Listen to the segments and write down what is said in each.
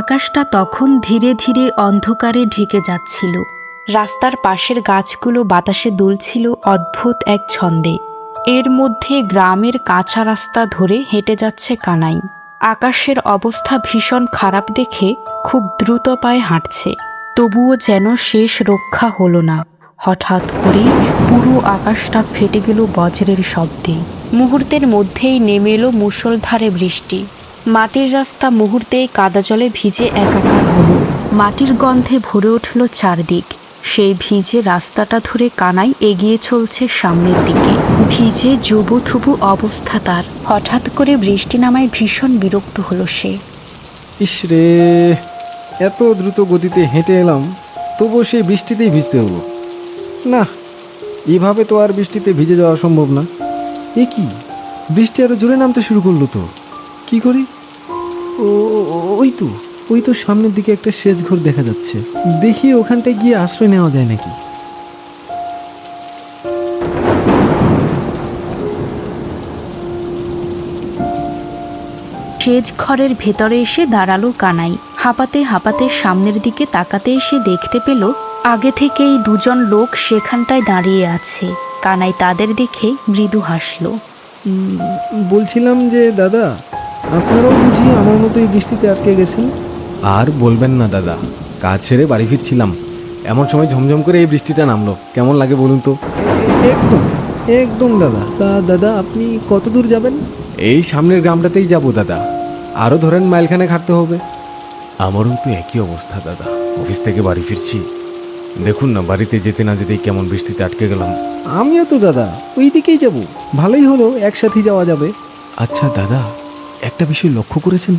আকাশটা তখন ধীরে ধীরে অন্ধকারে ঢেকে যাচ্ছিল। রাস্তার পাশের গাছগুলো বাতাসে দুলছিল অদ্ভুত এক ছন্দে। এর মধ্যে গ্রামের কাঁচা রাস্তা ধরে হেঁটে যাচ্ছে কানাই। আকাশের অবস্থা ভীষণ খারাপ দেখে খুব দ্রুত পায়ে হাঁটছে। তবুও যেন শেষ রক্ষা হলো না। হঠাৎ করে পুরো আকাশটা ফেটে গেল বজ্রের শব্দে। মুহূর্তের মধ্যেই নেমে এলো মুষলধারে বৃষ্টি। মাটির রাস্তা মুহূর্তেই কাদা জলে ভিজে একাকার হলো। মাটির গন্ধে ভরে উঠল চারদিক। সেই ভিজে রাস্তাটা ধরে কানাই এগিয়ে চলছে সামনের দিকে। ভিজে জুবুথুবু অবস্থা তার। হঠাৎ করে বৃষ্টি নামায় ভীষণ বিরক্ত হলো সে। ইসরে, এত দ্রুত গতিতে হেঁটে এলাম, তবুও সেই বৃষ্টিতেই ভিজতে হলো। না, এভাবে তো আর বৃষ্টিতে ভিজে যাওয়া সম্ভব না। এ কি, বৃষ্টি আরো জোরে নামতে শুরু করলো তো। কি করি? ওই তো সামনের দিকে একটা সেচ ঘর দেখা যাচ্ছে। দেখি ওখানটায় গিয়ে আশ্রয় নেওয়া যায় নাকি। সেচ ঘরের ভেতরে এসে দাঁড়ালো কানাই। হাঁপাতে হাঁপাতে সামনের দিকে তাকাতে এসে দেখতে পেল আগে থেকেই দুজন লোক সেখানটায় দাঁড়িয়ে আছে। কানাই তাদের দেখে মৃদু হাসল। বলছিলাম যে দাদা, আপনারাও বুঝি আমার মতোই বৃষ্টিতে আটকে গেছেন? আর বলবেন না দাদা, কাজ ছেড়ে বাড়ি ফিরছিলাম, এমন সময় ঝমঝম করে এই বৃষ্টিটা নামলো। কেমন লাগে বলুন তো? একদম একদম দাদা। তা দাদা, আপনি কত দূর যাবেন? এই সামনের গ্রামটাতেই যাব দাদা, আরও ধরেন মাইলখানেক হাঁটতে হবে। আমারও তো একই অবস্থা দাদা, অফিস থেকে বাড়ি ফিরছি, দেখুন না বাড়িতে যেতে না যেতেই কেমন বৃষ্টিতে আটকে গেলাম। আমিও তো দাদা ওই দিকেই যাব। ভালোই হলো, একসাথেই যাওয়া যাবে। আচ্ছা দাদা, একটা বিষয় লক্ষ্য করেছেন?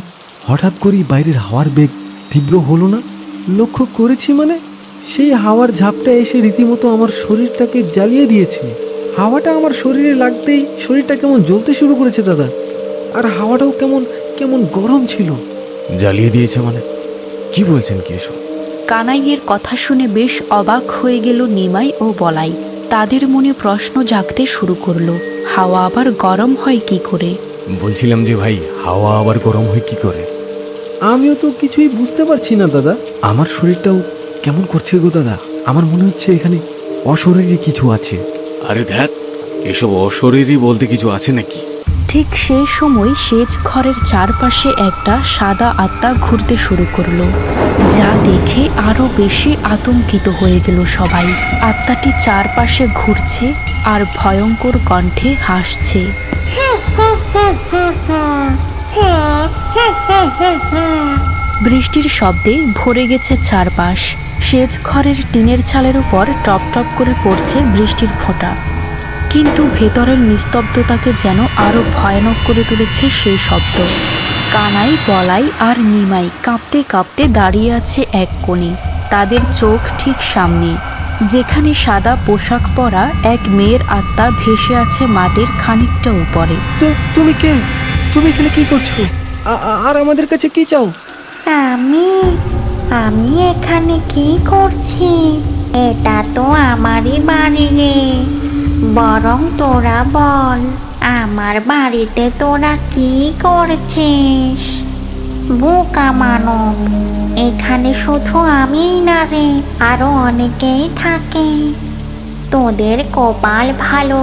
হঠাৎ করেই বাইরের হাওয়ার বেগ তীব্র হলো না? লক্ষ্য করেছি মানে? সেই হাওয়ার ঝাপটা এসে রীতিমতো আমার শরীরটাকে জ্বালিয়ে দিয়েছে। হাওয়াটা আমার শরীরে লাগতেই শরীরটা কেমন জ্বলতে শুরু করেছে দাদা। আর হাওয়াটাও কেমন কেমন গরম ছিল। জ্বালিয়ে দিয়েছে মানে? কি বলছেন কি এসব? কানাইয়ের কথা শুনে বেশ অবাক হয়ে গেল নিমাই ও বলাই। তাদের মনে প্রশ্ন জাগতে শুরু করলো, হাওয়া আবার গরম হয় কি করে? বলছিলাম যে ভাই, হাওয়া আবার গরম হয় কি করে? আমিও তো কিছুই বুঝতে পারছি না দাদা। আমার শরীরটাও কেমন করছে গো দাদা। আমার মনে হচ্ছে এখানে অশরীরী কিছু আছে। আরে ধ্যাত, এসব অশরীরী বলতে কিছু আছে নাকি? ঠিক সেই সময় সেচ ঘরের চারপাশে একটা সাদা আত্মা ঘুরতে শুরু করলো, যা দেখে আরো বেশি আতঙ্কিত হয়ে গেল সবাই। আত্মাটি চারপাশে ঘুরছে আর ভয়ঙ্কর কণ্ঠে হাসছে। বৃষ্টির শব্দে ভরে গেছে চারপাশ। সেচ ঘরের টিনের চালের উপর টপ টপ করে পড়ছে বৃষ্টির ফোঁটা। কিন্তু ভেতরের নিস্তব্ধতাকে যেন আরো ভয়ানক করে তুলেছে সেই শব্দ। কানাই, বলাই আর নিমাই কাঁপতে কাঁপতে দাঁড়িয়ে আছে এক কোণে। তাদের চোখ ঠিক সামনে, যেখানে সাদা পোশাক পরা এক মেয়ের আত্মা ভেসে আছে মাটির খানিকটা উপরে। তো তুমি কে? তুমি এখানে কি করছো? আর আমাদের কাছে কি চাও? আমি আমি এখানে কি করছি? এটা তো আমারই বাড়ি রে। বরং তোরা বল, আমার বাড়িতে তোরা কি করছিস? বোকা মানব, এখানে শুধু আমিই না রে, আরো অনেকেই থাকে। তোদের কপাল ভালো,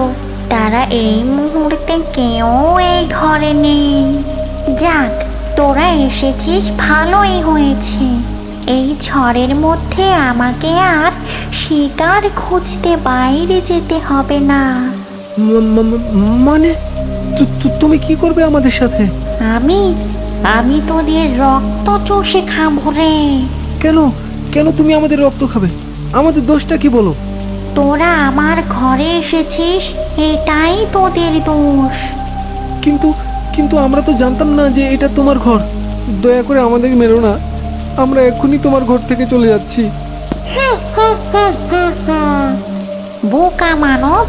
তারা এই মুহূর্তে কেউ এই ঘরে নেই। যাক, তোরা এসেছিস ভালোই হয়েছে। এই ঝড়ের মধ্যে আমাকে আর শিকার খুঁজতে বাইরে যেতে হবে না। মানে তুমি কি করবে আমাদের সাথে? আমি আমি তোদের রক্ত চষে খাবো রে। কেন কেন তুমি আমাদের রক্ত খাবে? আমাদের দোষটা কি বলো? তোরা আমার ঘরে এসেছিস, এটাই তোদের দোষ। কিন্তু কিন্তু আমরা তো জানতাম না যে এটা তোমার ঘর। দয়া করে আমাদের মেরো না, আমরা এক্ষুনি তোমার ঘর থেকে চলে যাচ্ছি। বোকা মানব,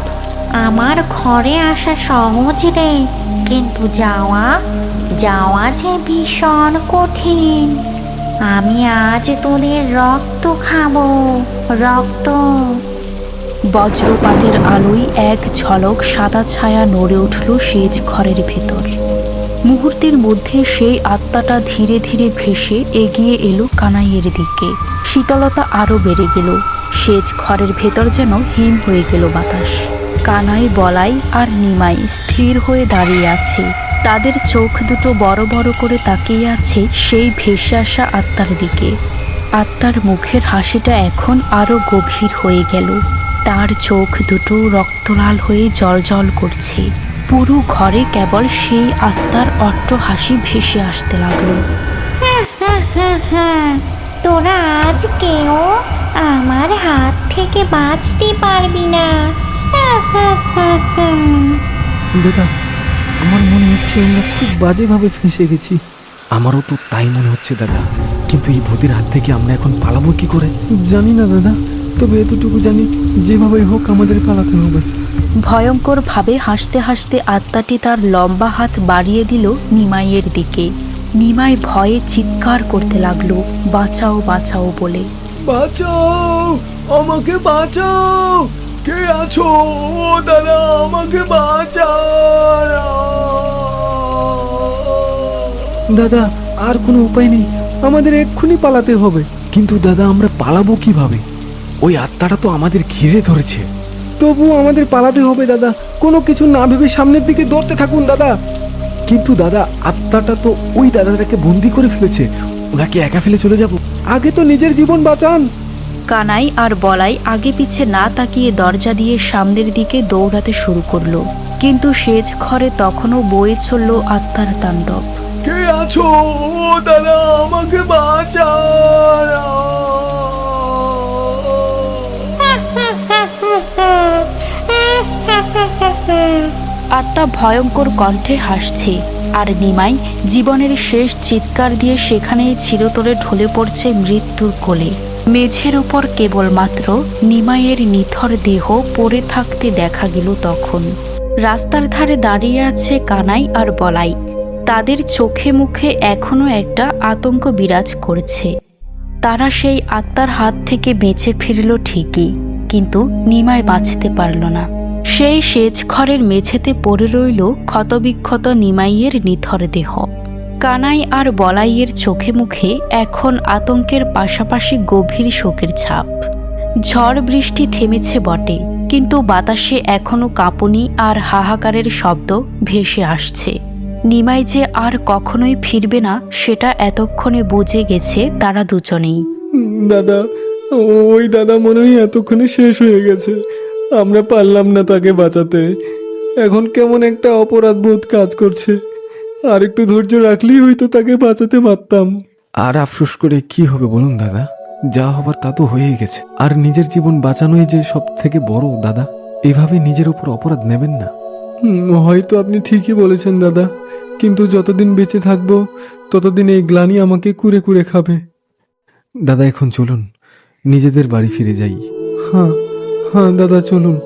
আমার ঘরে আসা সহজ রে, কিন্তু যাওয়া যাওয়া যে ভীষণ কঠিন। আমি আজ তোদের রক্ত খাবো, রক্ত। বজ্রপাতের আলোয় এক ঝলক সাদা ছায়া নড়ে উঠল সেচ ঘরের ভেতর। মুহূর্তের মধ্যে সেই আত্মাটা ধীরে ধীরে ভেসে এগিয়ে এলো কানাইয়ের দিকে। শীতলতা আরো বেড়ে গেল। সেজ ঘরের ভেতর যেন হিম হয়ে গেল বাতাস। কানাই, বলাই আর নিমাই স্থির হয়ে দাঁড়িয়ে আছে। তাদের চোখ দুটো বড় বড় করে তাকিয়ে আছে সেই ভেসে আসা আত্মার দিকে। আত্মার মুখের হাসিটা এখন আরো গভীর হয়ে গেল। তার চোখ দুটো রক্তলাল হয়ে জ্বলজ্বল করছে। পুরো ঘরে কেবল সেই আত্মার অট্ট হাসি ভেসে আসতে লাগলো। তোরা আজকেও আমার হাত থেকে বাঁচতে পারবি না। দাদা, আমার মনে হচ্ছে আমরা খুব বাজেভাবে ফেঁসে গেছি। আমারও তো তাই মনে হচ্ছে দাদা, কিন্তু এই ভূতের হাত থেকে আমরা এখন পালাবো কি করে? জানি না দাদা, তবে এতটুকু জানি যেভাবেই হোক আমাদের পালাতে হবে। ভয়ঙ্করভাবে হাসতে হাসতে আত্মাটি তার লম্বা হাত বাড়িয়ে দিল নিমাইয়ের দিকে। নিমাই ভয়ে চিৎকার করতে লাগলো, বাঁচাও বাঁচাও বলে। বাঁচাও, আমাকে বাঁচাও, কে আছো? ও দাদা, আমাকে বাঁচাও। দাদা, আর কোনো উপায় নেই, আমাদের এক্ষুনি পালাতে হবে। কিন্তু দাদা, আমরা পালাবো কিভাবে? ওই আত্মাটা তো আমাদের ঘিরে ধরেছে। তবুও আমাদের পালাতে হবে দাদা। কোনো কিছু না ভেবে সামনের দিকে দৌড়তে থাকুন দাদা। কিন্তু দাদা, আত্মাটা তো ওই দাদাটাকে বন্দি করে ফেলেছে। ওনাকে একা ফেলে চলে যাব? আগে তো নিজের জীবন বাঁচান। কানাই আর বলাই আগে পিছে না তাকিয়ে দরজা দিয়ে সামনের দিকে দৌড়াতে শুরু করলো। কিন্তু সেজ ঘরে তখনও বয়ে চলল আত্মার তাণ্ডব। কে আছো? ও দাদা, আমাকে বাঁচাও। আত্মা ভয়ঙ্কর কণ্ঠে হাসছে, আর নিমাই জীবনের শেষ চিৎকার দিয়ে সেখানেই চিরতরে ঢলে পড়ছে মৃত্যুর কোলে। মেঝের উপর কেবলমাত্র নিমাইয়ের নিথর দেহ পড়ে থাকতে দেখা গেল তখন। রাস্তার ধারে দাঁড়িয়ে আছে কানাই আর বলাই। তাদের চোখে মুখে এখনো একটা আতঙ্ক বিরাজ করছে। তারা সেই আত্মার হাত থেকে বেঁচে ফিরল ঠিকই, কিন্তু নিমাই বাঁচতে পারল না। সেই সেচ ঘরের মেঝেতে পড়ে রইল ক্ষতবিক্ষত নিমাইয়ের নিথর দেহ। কানাই আর বলাইয়ের চোখে মুখে এখন আতঙ্কের পাশাপাশি গভীর শোকের ছাপ। ঝড় বৃষ্টি থেমেছে বটে, কিন্তু বাতাসে এখনো কাঁপুনি আর হাহাকারের শব্দ ভেসে আসছে। নিমাই যে আর কখনোই ফিরবে না সেটা এতক্ষণে বুঝে গেছে তারা দুজনেই। দাদা, ওই দাদা মনে হয় এতক্ষণে শেষ হয়ে গেছে। আমরা পারলাম না তাকে বাঁচাতে। এখন কেমন একটা অপরাধ বোধ কাজ করছে। আর একটু ধৈর্য রাখলেই হয়তো তাকে বাঁচাতে পারতাম। আর আফসোস করে কি হবে বলুন দাদা? যা হবার তা তো হয়ে গেছে। আর নিজের জীবন বাঁচানোই যে সব থেকে বড় দাদা। এভাবে নিজের উপর অপরাধ নেবেন না। হয়তো আপনি ঠিকই বলেছেন দাদা, কিন্তু যতদিন বেঁচে থাকবো ততদিন এই গ্লানি আমাকে কুরে কুরে খাবে। দাদা, এখন চলুন নিজেদের বাড়ি ফিরে যাই। হ্যাঁ হ্যাঁ দাদা, চলুন।